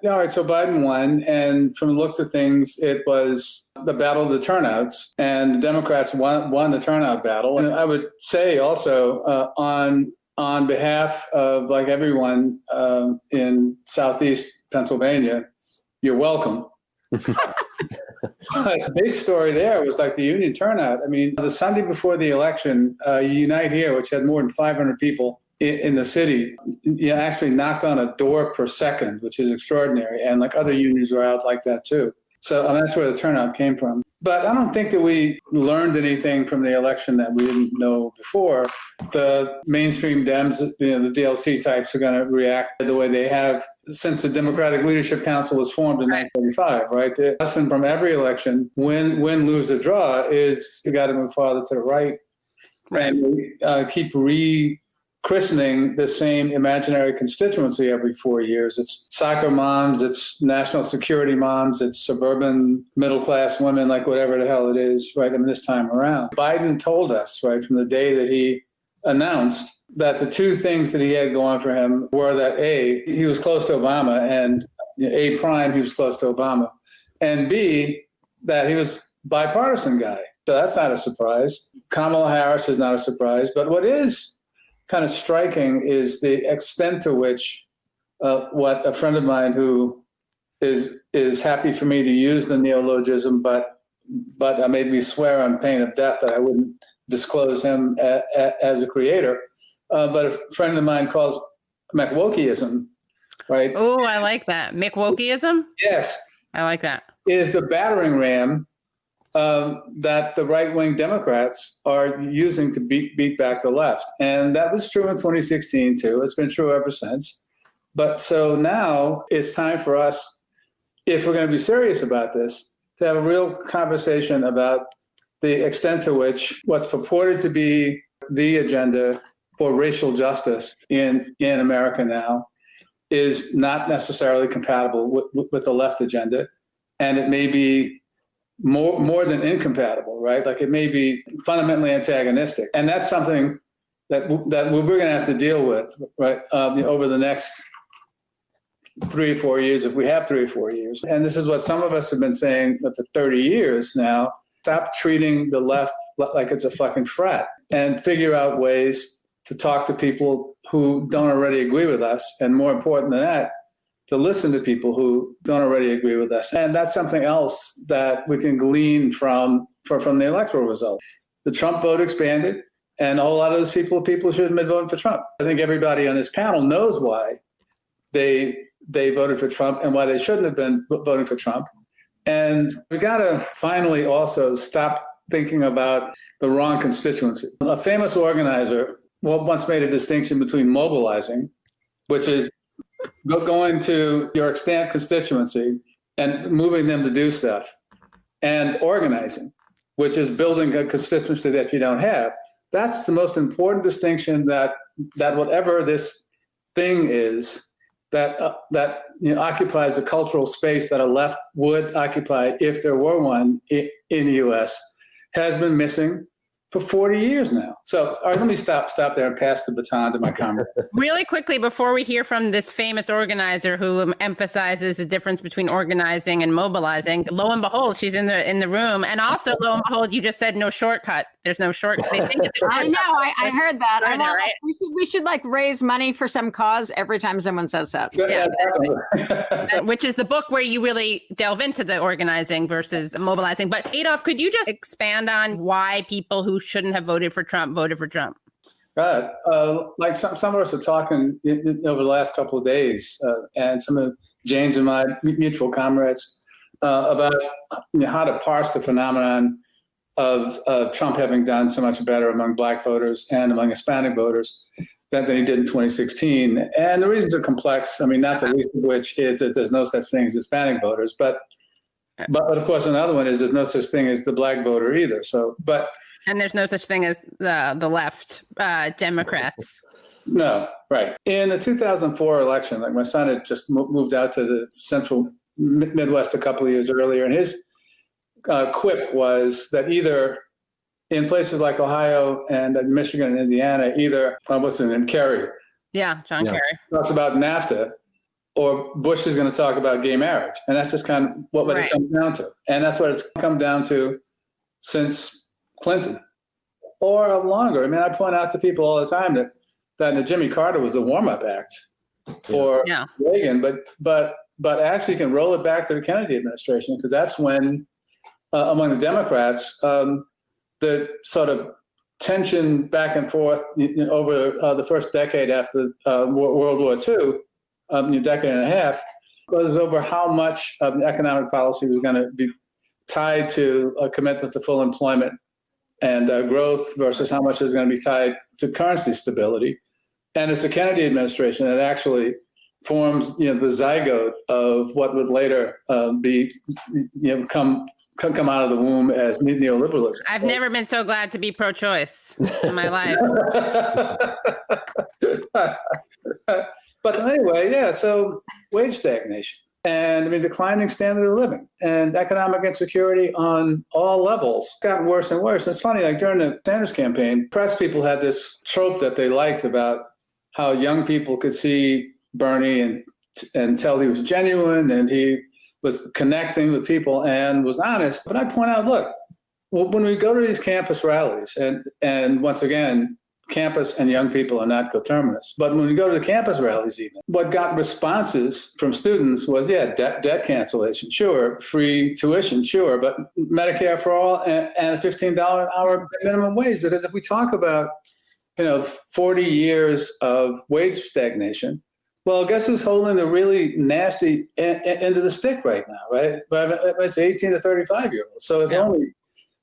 all right, so Biden won, and from the looks of things, it was the battle of the turnouts, and the Democrats won the turnout battle. And I would say also on behalf of like everyone in Southeast Pennsylvania, you're welcome. The big story there was like the union turnout. I mean, the Sunday before the election, Unite Here, which had more than 500 people in the city, actually knocked on a door per second, which is extraordinary. And like other unions were out like that too. So that's where the turnout came from. But I don't think that we learned anything from the election that we didn't know before. The mainstream Dems, the DLC types, are going to react the way they have since the Democratic Leadership Council was formed in 1935, right? The lesson from every election, win, lose, or draw, is you got to move farther to the right. And we keep rechristening the same imaginary constituency every 4 years. It's soccer moms, it's national security moms, it's suburban middle-class women, like whatever the hell it is, right? I mean, this time around. Biden told us, right, from the day that he announced that the two things that he had going for him were that A, he was close to Obama, and A prime, he was close to Obama, and B, that he was a bipartisan guy. So that's not a surprise. Kamala Harris is not a surprise. But what is kind of striking is the extent to which what a friend of mine who is happy for me to use the neologism, but made me swear on pain of death that I wouldn't disclose him as a creator. But a friend of mine calls McWokeyism, right? Oh, I like that. McWokeyism? Yes. I like that. Is the battering ram that the right-wing Democrats are using to beat back the left. And that was true in 2016, too. It's been true ever since. But so now it's time for us, if we're going to be serious about this, to have a real conversation about the extent to which what's purported to be the agenda for racial justice in America now is not necessarily compatible with the left agenda. And it may be more than incompatible, right? Like it may be fundamentally antagonistic. And that's something that we're going to have to deal with, right, over the next 3 or 4 years, if we have 3 or 4 years. And this is what some of us have been saying for 30 years now. Stop treating the left like it's a fucking frat and figure out ways to talk to people who don't already agree with us. And more important than that, to listen to people who don't already agree with us. And that's something else that we can glean from the electoral result. The Trump vote expanded, and a whole lot of those people shouldn't have been voting for Trump. I think everybody on this panel knows why they voted for Trump and why they shouldn't have been voting for Trump. And we got to finally also stop thinking about the wrong constituency. A famous organizer once made a distinction between mobilizing, which is going to your extant constituency and moving them to do stuff, and organizing, which is building a constituency that you don't have. That's the most important distinction that whatever this thing is that occupies the cultural space that a left would occupy if there were one in the U.S. has been missing for 40 years now. So, all right, let me stop there and pass the baton to my comrade. Really quickly, before we hear from this famous organizer who emphasizes the difference between organizing and mobilizing, lo and behold, she's in the room. And also, lo and behold, you just said no shortcut. There's no shortcut. They think it's I know. I heard that. I know, right? We should like raise money for some cause every time someone says that. Yeah. Which is the book where you really delve into the organizing versus mobilizing. But Adolph, could you just expand on why people who shouldn't have voted for Trump voted for Trump? Like some of us are talking over the last couple of days, and some of Jane's and my mutual comrades about how to parse the phenomenon of Trump having done so much better among Black voters and among Hispanic voters than he did in 2016. And the reasons are complex. I mean, not the least of which is that there's no such thing as Hispanic voters, but of course another one is there's no such thing as the Black voter either. And there's no such thing as the left Democrats. No, right. In the 2004 election, like my son had just moved out to the central Midwest a couple of years earlier, and his quip was that either in places like Ohio and Michigan and Indiana, either, what's his name, Kerry. Yeah, John Kerry. Talks about NAFTA, or Bush is going to talk about gay marriage. And that's just kind of what it comes down to. And that's what it's come down to since Clinton or longer. I mean, I point out to people all the time that Jimmy Carter was a warm-up act for Reagan, but actually you can roll it back to the Kennedy administration, because that's when, among the Democrats, the sort of tension back and forth over the first decade after World War II, a decade and a half, was over how much of the economic policy was going to be tied to a commitment to full employment and growth versus how much is going to be tied to currency stability. And it's the Kennedy administration that actually forms, the zygote of what would later come out of the womb as neoliberalism. I've never been so glad to be pro-choice in my life. But anyway, so wage stagnation and declining standard of living and economic insecurity on all levels got worse and worse. It's funny, like during the Sanders campaign, press people had this trope that they liked about how young people could see Bernie and tell he was genuine and he was connecting with people and was honest. But I point out, look, when we go to these campus rallies, and once again, campus and young people are not coterminous, but when we go to the campus rallies even, what got responses from students was, debt cancellation, sure, free tuition, sure, but Medicare for all and a $15 an hour minimum wage. Because if we talk about 40 years of wage stagnation, well, guess who's holding the really nasty end of the stick right now, right? It's 18 to 35-year-olds. So it's only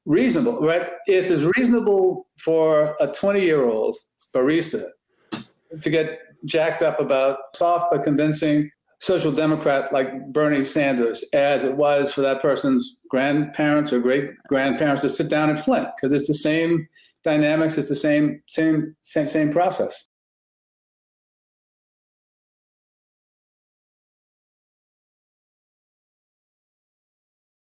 reasonable, right? It's as reasonable for a 20-year-old barista to get jacked up about soft but convincing social democrat like Bernie Sanders as it was for that person's grandparents or great-grandparents to sit down in Flint, because it's the same dynamics, it's the same process.